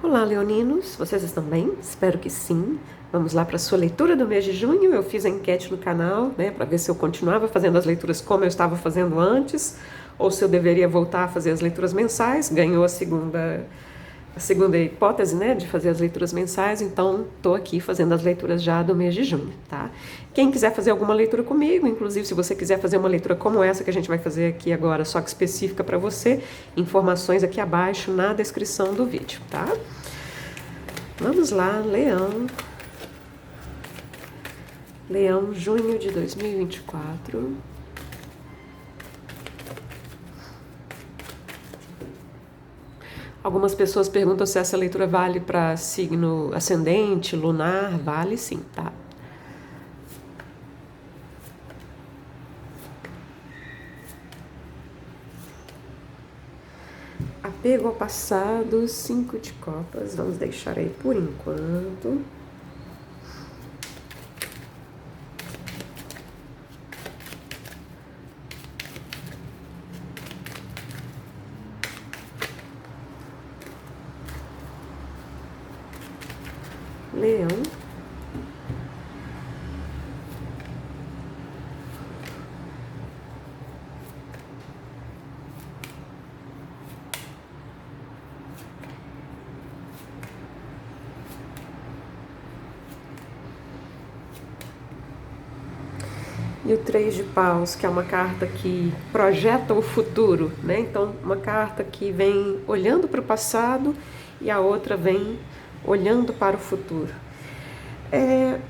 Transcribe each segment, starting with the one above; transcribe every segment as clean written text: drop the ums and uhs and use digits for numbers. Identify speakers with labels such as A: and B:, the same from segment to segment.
A: Olá, leoninos! Vocês estão bem? Espero que sim. Vamos lá para a sua leitura do mês de junho. Eu fiz a enquete no canal, né, para ver se eu continuava fazendo as leituras como eu estava fazendo antes, ou se eu deveria voltar a fazer as leituras mensais. Ganhou a segunda hipótese, né, de fazer as leituras mensais, então estou aqui fazendo as leituras já do mês de junho, tá? Quem quiser fazer alguma leitura comigo, inclusive se você quiser fazer uma leitura como essa que a gente vai fazer aqui agora, só que específica para você, informações aqui abaixo na descrição do vídeo, tá? Vamos lá, Leão. Leão, junho de 2024. Algumas pessoas perguntam se essa leitura vale para signo ascendente, lunar. Vale sim, tá? Apego ao passado, 5 de copas. Vamos deixar aí por enquanto. Leão. E o 3 de paus, que é uma carta que projeta o futuro, né? Então, uma carta que vem olhando para o passado e a outra vem olhando para o futuro.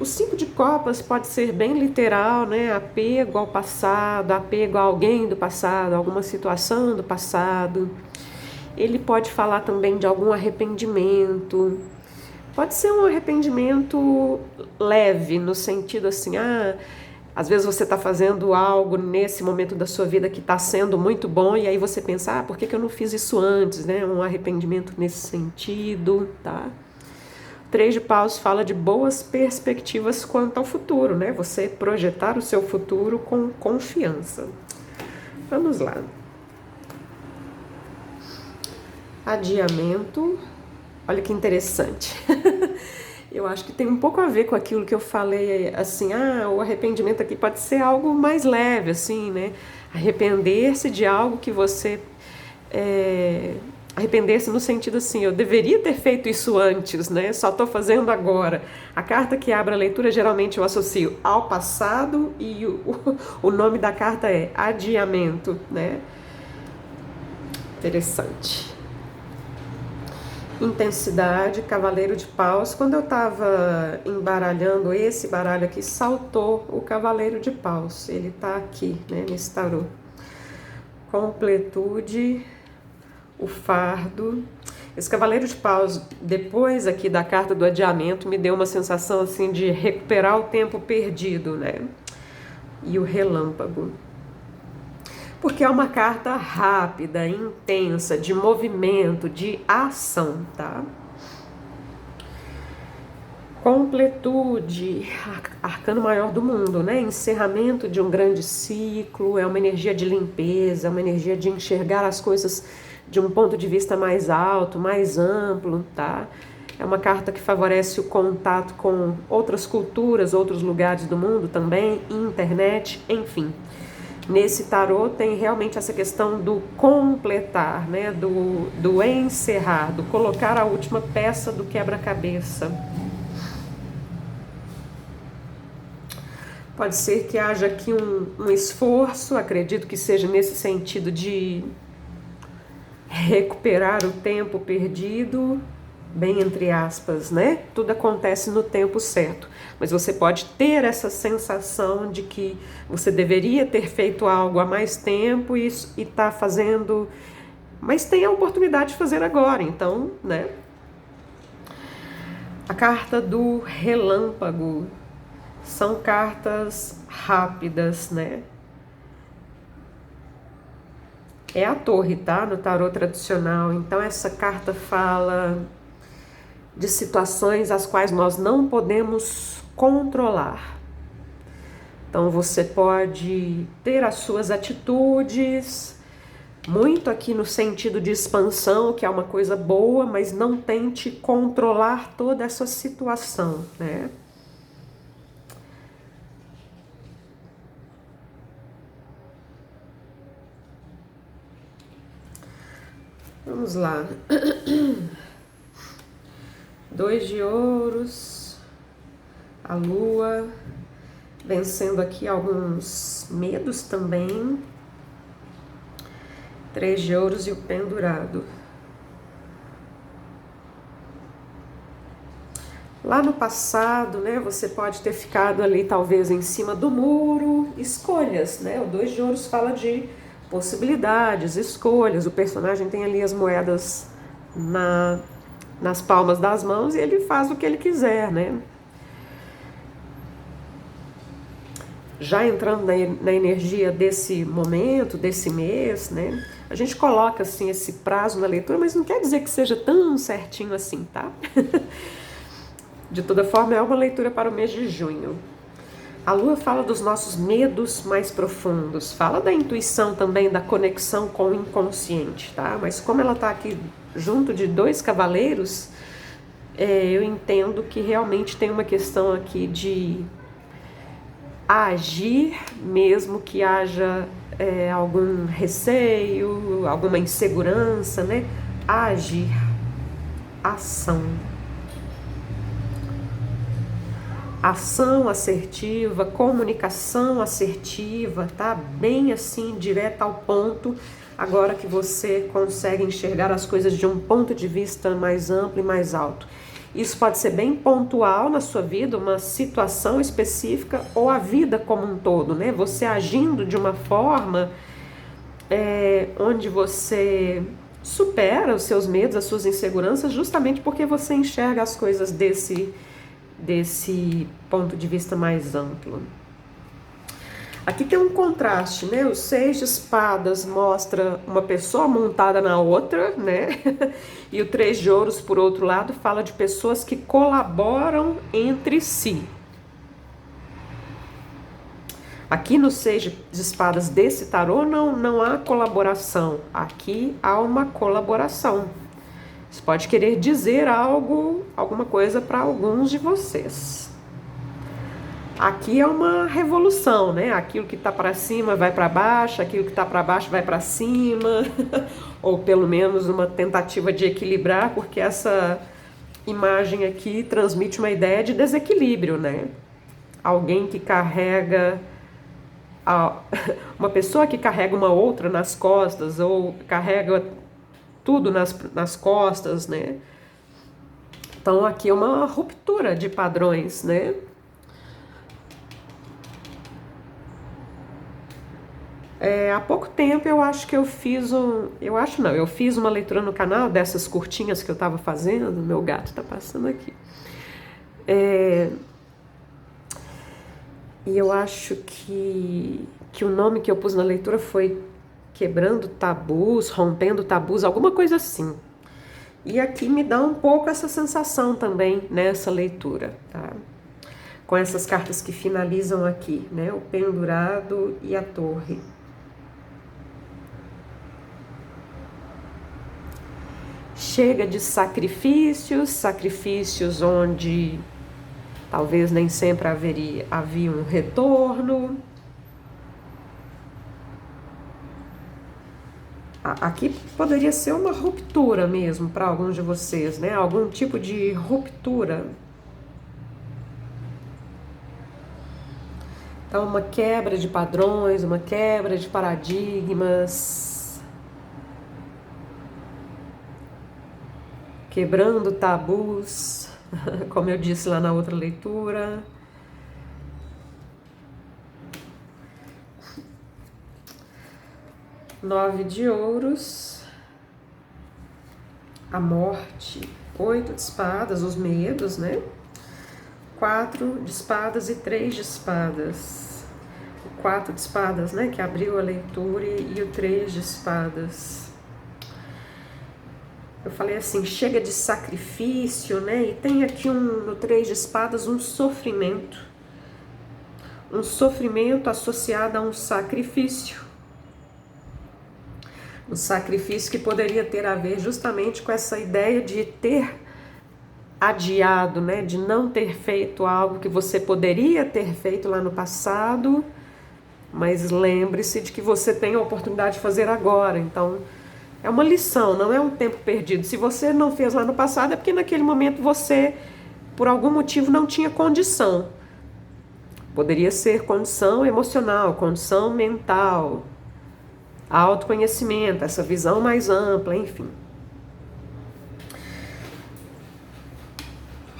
A: O 5 de copas pode ser bem literal, né? Apego ao passado, apego a alguém do passado, alguma situação do passado. Ele pode falar também de algum arrependimento. Pode ser um arrependimento leve, no sentido assim, às vezes você está fazendo algo nesse momento da sua vida que está sendo muito bom e aí você pensa, por que eu não fiz isso antes, né? Um arrependimento nesse sentido, tá? O 3 de paus fala de boas perspectivas quanto ao futuro, né? Você projetar o seu futuro com confiança. Vamos lá. Adiamento. Olha que interessante. Eu acho que tem um pouco a ver com aquilo que eu falei, assim, o arrependimento aqui pode ser algo mais leve, assim, né? Arrepender-se de algo que você... Arrepender-se no sentido assim, eu deveria ter feito isso antes, né? Só estou fazendo agora. A carta que abre a leitura, geralmente eu associo ao passado e o nome da carta é adiamento, né? Interessante. Intensidade, cavaleiro de paus. Quando eu estava embaralhando esse baralho aqui, saltou o cavaleiro de paus. Ele está aqui, né, nesse tarô. Completude, o fardo. Esse cavaleiro de paus, depois aqui da carta do adiamento, me deu uma sensação assim de recuperar o tempo perdido, né? E o relâmpago. Porque é uma carta rápida, intensa, de movimento, de ação, tá? Completude, arcano maior do mundo, né? Encerramento de um grande ciclo, é uma energia de limpeza, uma energia de enxergar as coisas de um ponto de vista mais alto, mais amplo, tá? É uma carta que favorece o contato com outras culturas, outros lugares do mundo também, internet, enfim. Nesse tarô tem realmente essa questão do completar, né? Do encerrar, do colocar a última peça do quebra-cabeça. Pode ser que haja aqui um esforço, acredito que seja nesse sentido de recuperar o tempo perdido, bem entre aspas, né? Tudo acontece no tempo certo. Mas você pode ter essa sensação de que você deveria ter feito algo há mais tempo e está fazendo, mas tem a oportunidade de fazer agora, então, né? A carta do relâmpago são cartas rápidas, né? É a torre, tá? No tarô tradicional. Então essa carta fala de situações as quais nós não podemos controlar. Então você pode ter as suas atitudes, muito aqui no sentido de expansão, que é uma coisa boa, mas não tente controlar toda essa situação, né? Vamos lá. 2 de ouros, a lua, vencendo aqui alguns medos também. 3 de ouros e o pendurado. Lá no passado, né, você pode ter ficado ali talvez em cima do muro, escolhas, né? O 2 de ouros fala de possibilidades, escolhas. O personagem tem ali as moedas nas palmas das mãos e ele faz o que ele quiser, né? Já entrando na energia desse momento, desse mês, né? A gente coloca assim esse prazo na leitura, mas não quer dizer que seja tão certinho assim, tá? De toda forma, é uma leitura para o mês de junho. A lua fala dos nossos medos mais profundos, fala da intuição também, da conexão com o inconsciente, tá? Mas como ela tá aqui junto de 2 cavaleiros, eu entendo que realmente tem uma questão aqui de agir, mesmo que haja algum receio, alguma insegurança, né? Agir, ação. Ação assertiva, comunicação assertiva, tá? Bem assim, direto ao ponto, agora que você consegue enxergar as coisas de um ponto de vista mais amplo e mais alto. Isso pode ser bem pontual na sua vida, uma situação específica ou a vida como um todo, né? Você agindo de uma forma onde você supera os seus medos, as suas inseguranças, justamente porque você enxerga as coisas desse ponto de vista mais amplo. Aqui tem um contraste, né? O 6 de espadas mostra uma pessoa montada na outra, né? E o 3 de ouros, por outro lado, fala de pessoas que colaboram entre si. Aqui no 6 de espadas desse tarô não há colaboração. Aqui há uma colaboração. Isso pode querer dizer algo, alguma coisa para alguns de vocês. Aqui é uma revolução, né? Aquilo que está para cima vai para baixo, aquilo que está para baixo vai para cima, ou pelo menos uma tentativa de equilibrar, porque essa imagem aqui transmite uma ideia de desequilíbrio, né? Alguém que carrega, uma pessoa que carrega uma outra nas costas, ou carrega tudo nas costas, né? Então aqui é uma ruptura de padrões, né? Há pouco tempo eu acho que eu fiz eu fiz uma leitura no canal dessas curtinhas que eu estava fazendo, meu gato está passando aqui. E eu acho que o nome que eu pus na leitura foi Quebrando Tabus, Rompendo Tabus, alguma coisa assim. E aqui me dá um pouco essa sensação também nessa leitura, tá? Com essas cartas que finalizam aqui, né? O pendurado e a torre. Chega de sacrifícios onde talvez nem sempre havia um retorno. Aqui poderia ser uma ruptura mesmo para alguns de vocês, né? Algum tipo de ruptura. Então, uma quebra de padrões, uma quebra de paradigmas. Quebrando tabus, como eu disse lá na outra leitura. Nove de ouros, a morte, 8 de espadas, os medos, né? 4 de espadas e 3 de espadas. O 4 de espadas, né, que abriu a leitura, e o 3 de espadas. Eu falei assim, chega de sacrifício, né? E tem aqui no 3 de espadas um sofrimento. Um sofrimento associado a um sacrifício. O sacrifício que poderia ter a ver justamente com essa ideia de ter adiado, né? De não ter feito algo que você poderia ter feito lá no passado, mas lembre-se de que você tem a oportunidade de fazer agora. Então, é uma lição, não é um tempo perdido. Se você não fez lá no passado, é porque naquele momento você, por algum motivo, não tinha condição. Poderia ser condição emocional, condição mental, autoconhecimento, essa visão mais ampla, enfim.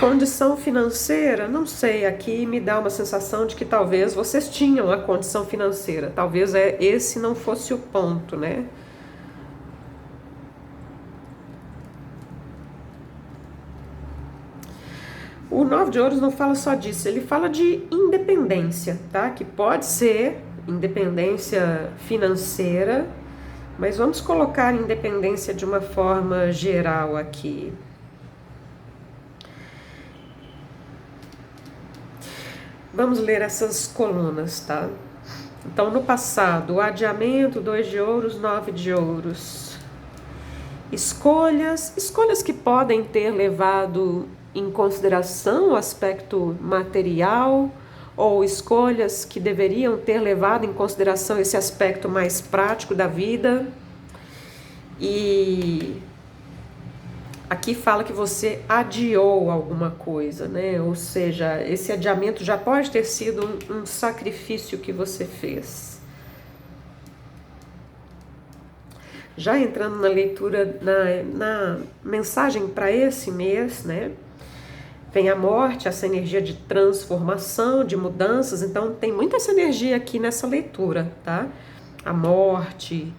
A: Condição financeira, não sei, aqui me dá uma sensação de que talvez vocês tinham a condição financeira, talvez esse não fosse o ponto, né? O 9 de ouros não fala só disso, ele fala de independência, tá? Que pode ser independência financeira, mas vamos colocar independência de uma forma geral aqui. Vamos ler essas colunas, tá? Então, no passado, o adiamento, 2 de ouros, 9 de ouros. Escolhas que podem ter levado em consideração o aspecto material, ou escolhas que deveriam ter levado em consideração esse aspecto mais prático da vida. E aqui fala que você adiou alguma coisa, né? Ou seja, esse adiamento já pode ter sido um sacrifício que você fez. Já entrando na leitura, na mensagem para esse mês, né? Vem a morte, essa energia de transformação, de mudanças. Então tem muita essa energia aqui nessa leitura, tá? A morte,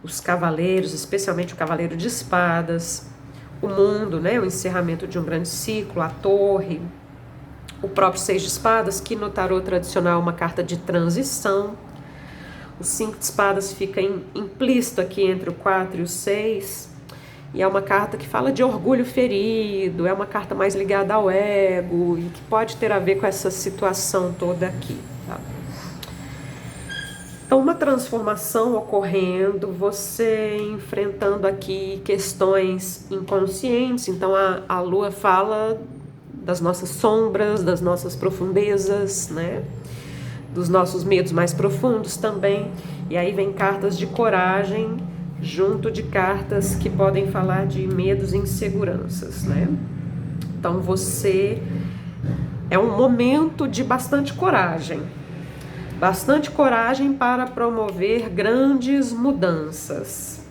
A: os cavaleiros, especialmente o cavaleiro de espadas, o mundo, né? O encerramento de um grande ciclo, a torre, o próprio 6 de espadas, que no tarô tradicional é uma carta de transição. O 5 de espadas fica implícito aqui entre o 4 e o 6. E é uma carta que fala de orgulho ferido, é uma carta mais ligada ao ego e que pode ter a ver com essa situação toda aqui, tá? Então, uma transformação ocorrendo, você enfrentando aqui questões inconscientes. Então, a lua fala das nossas sombras, das nossas profundezas, né? Dos nossos medos mais profundos também. E aí vem cartas de coragem, junto de cartas que podem falar de medos e inseguranças, né? Então você é um momento de bastante coragem para promover grandes mudanças.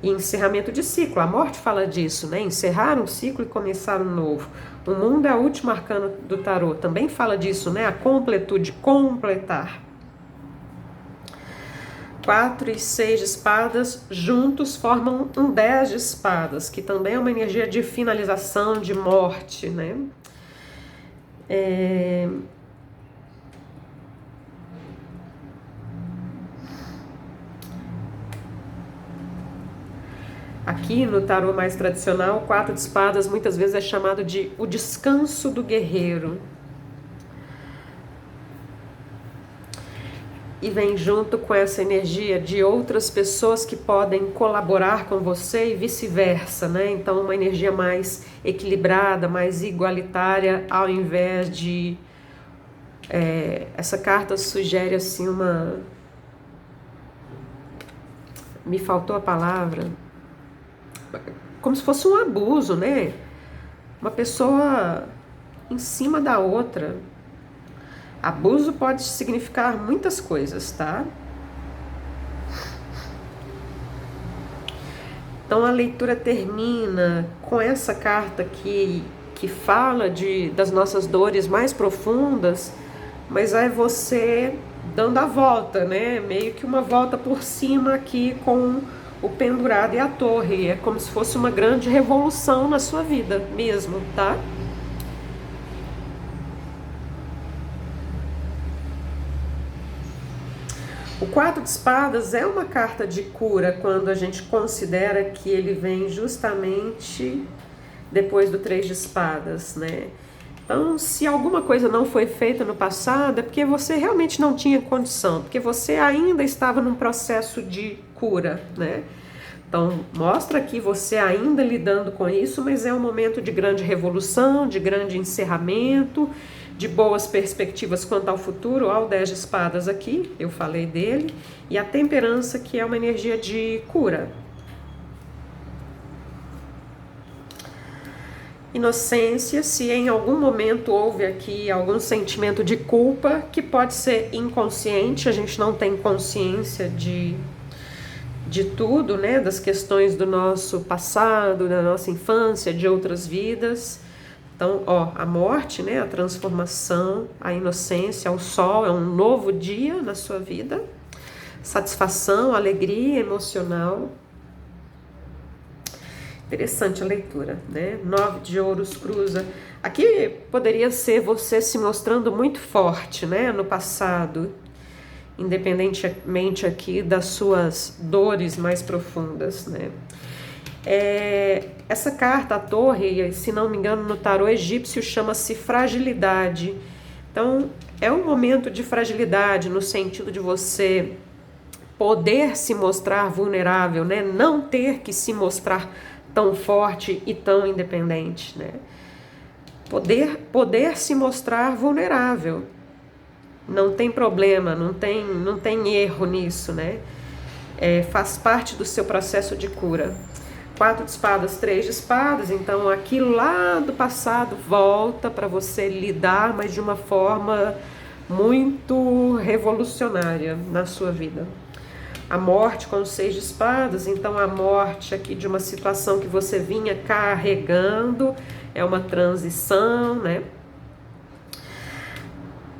A: E encerramento de ciclo, a morte fala disso, né? Encerrar um ciclo e começar um novo. O mundo é o último arcano do tarô, também fala disso, né? A completude, completar. 4 e 6 de espadas juntos formam um 10 de espadas, que também é uma energia de finalização, de morte, né? Aqui no tarô mais tradicional, o 4 de espadas muitas vezes é chamado de o descanso do guerreiro. E vem junto com essa energia de outras pessoas que podem colaborar com você e vice-versa, né? Então, uma energia mais equilibrada, mais igualitária, ao invés de... essa carta sugere, assim, uma... Me faltou a palavra. Como se fosse um abuso, né? Uma pessoa em cima da outra. Abuso pode significar muitas coisas, tá? Então a leitura termina com essa carta que fala das nossas dores mais profundas, mas é você dando a volta, né? Meio que uma volta por cima aqui com o pendurado e a torre. É como se fosse uma grande revolução na sua vida mesmo, tá? O 4 de espadas é uma carta de cura quando a gente considera que ele vem justamente depois do 3 de espadas, né? Então, se alguma coisa não foi feita no passado, é porque você realmente não tinha condição, porque você ainda estava num processo de cura, né? Então, mostra aqui você ainda lidando com isso, mas é um momento de grande revolução, de grande encerramento, de boas perspectivas quanto ao futuro. Olha o 10 de espadas aqui, eu falei dele, e a temperança, que é uma energia de cura. Inocência, se em algum momento houve aqui algum sentimento de culpa, que pode ser inconsciente, a gente não tem consciência de tudo, né, das questões do nosso passado, da nossa infância, de outras vidas. Então, ó, a morte, né, a transformação, a inocência, o sol, é um novo dia na sua vida, satisfação, alegria emocional. Interessante a leitura, né? 9 de ouros cruza. Aqui poderia ser você se mostrando muito forte, né, no passado, independentemente aqui das suas dores mais profundas, né? Essa carta, a torre, se não me engano, no tarô egípcio chama-se fragilidade. Então, é um momento de fragilidade no sentido de você poder se mostrar vulnerável, né? Não ter que se mostrar tão forte e tão independente, né? Poder se mostrar vulnerável. Não tem problema, não tem erro nisso, né? Faz parte do seu processo de cura. 4 de espadas, 3 de espadas, então aquilo lá do passado volta para você lidar, mas de uma forma muito revolucionária na sua vida. A morte com 6 de espadas, então a morte aqui de uma situação que você vinha carregando, é uma transição, né?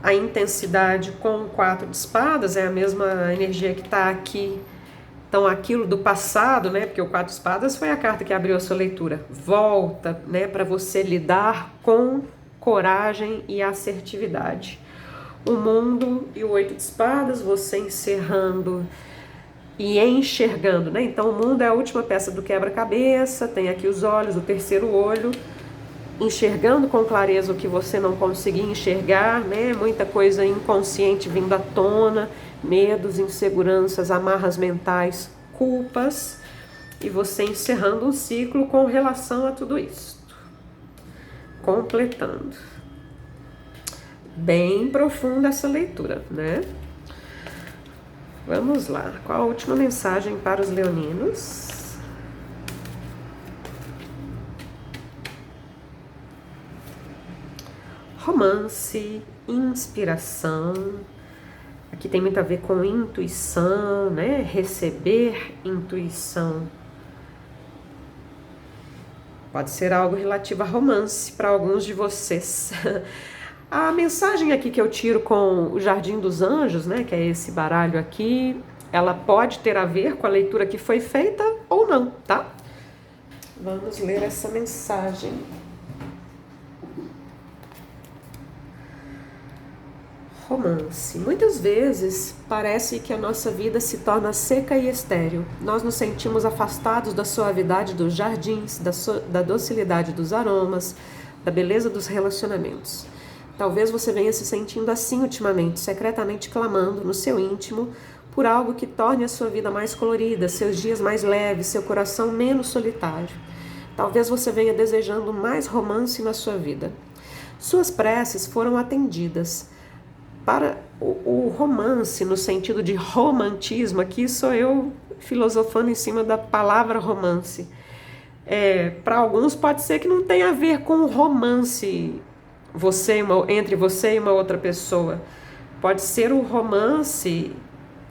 A: A intensidade com 4 de espadas é a mesma energia que está aqui. Então aquilo do passado, né? Porque o 4 de espadas foi a carta que abriu a sua leitura. Volta, né? Para você lidar com coragem e assertividade. O mundo e o 8 de espadas, você encerrando e enxergando, né? Então o mundo é a última peça do quebra-cabeça, tem aqui os olhos, o terceiro olho, enxergando com clareza o que você não conseguia enxergar, né? Muita coisa inconsciente vindo à tona, medos, inseguranças, amarras mentais, culpas, e você encerrando um ciclo com relação a tudo isso. Completando. Bem profunda essa leitura, né? Vamos lá, qual a última mensagem para os leoninos? Romance, inspiração. Aqui tem muito a ver com intuição, né? Receber intuição. Pode ser algo relativo a romance para alguns de vocês. A mensagem aqui que eu tiro com o Jardim dos Anjos, né, que é esse baralho aqui, ela pode ter a ver com a leitura que foi feita ou não, tá? Vamos ler essa mensagem. Romance. Muitas vezes parece que a nossa vida se torna seca e estéril. Nós nos sentimos afastados da suavidade dos jardins, da docilidade dos aromas, da beleza dos relacionamentos. Talvez você venha se sentindo assim ultimamente, secretamente clamando no seu íntimo por algo que torne a sua vida mais colorida, seus dias mais leves, seu coração menos solitário. Talvez você venha desejando mais romance na sua vida. Suas preces foram atendidas. Para o romance, no sentido de romantismo, aqui sou eu filosofando em cima da palavra romance. Para alguns pode ser que não tenha a ver com romance entre você e uma outra pessoa. Pode ser um romance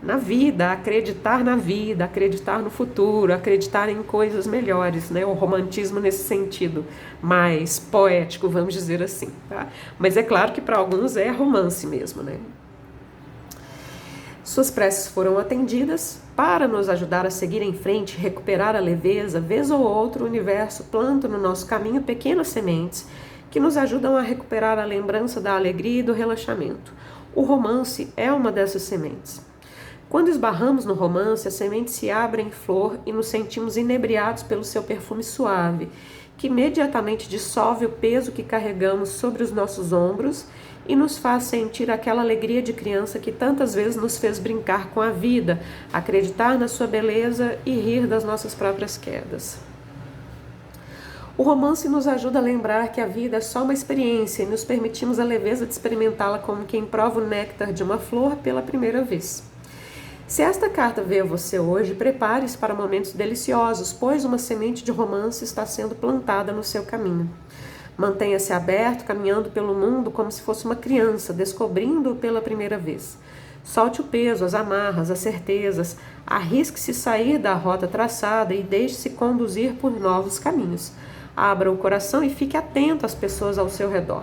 A: na vida, acreditar no futuro, acreditar em coisas melhores, né? O romantismo nesse sentido mais poético, vamos dizer assim, tá? Mas é claro que para alguns é romance mesmo, né? Suas preces foram atendidas. Para nos ajudar a seguir em frente, recuperar a leveza, vez ou outra o universo planta no nosso caminho pequenas sementes que nos ajudam a recuperar a lembrança da alegria e do relaxamento. O romance é uma dessas sementes. Quando esbarramos no romance, a semente se abre em flor e nos sentimos inebriados pelo seu perfume suave, que imediatamente dissolve o peso que carregamos sobre os nossos ombros e nos faz sentir aquela alegria de criança que tantas vezes nos fez brincar com a vida, acreditar na sua beleza e rir das nossas próprias quedas. O romance nos ajuda a lembrar que a vida é só uma experiência e nos permitimos a leveza de experimentá-la como quem prova o néctar de uma flor pela primeira vez. Se esta carta veio a você hoje, prepare-se para momentos deliciosos, pois uma semente de romance está sendo plantada no seu caminho. Mantenha-se aberto, caminhando pelo mundo como se fosse uma criança, descobrindo-o pela primeira vez. Solte o peso, as amarras, as certezas, arrisque-se sair da rota traçada e deixe-se conduzir por novos caminhos. Abra o coração e fique atento às pessoas ao seu redor.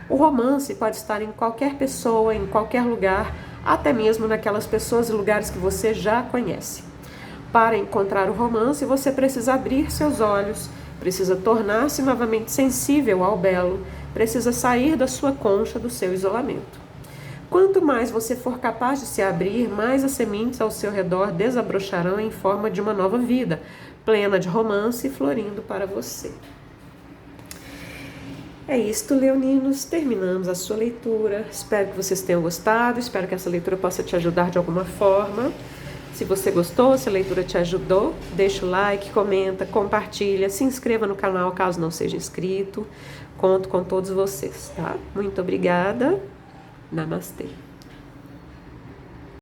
A: O romance pode estar em qualquer pessoa, em qualquer lugar, até mesmo naquelas pessoas e lugares que você já conhece. Para encontrar o romance, você precisa abrir seus olhos, precisa tornar-se novamente sensível ao belo, precisa sair da sua concha, do seu isolamento. Quanto mais você for capaz de se abrir, mais as sementes ao seu redor desabrocharão em forma de uma nova vida, plena de romance e florindo para você. É isto, leoninos, terminamos a sua leitura. Espero que vocês tenham gostado, espero que essa leitura possa te ajudar de alguma forma. Se você gostou, se a leitura te ajudou, deixa o like, comenta, compartilha, se inscreva no canal caso não seja inscrito. Conto com todos vocês, tá? Muito obrigada. Namastê.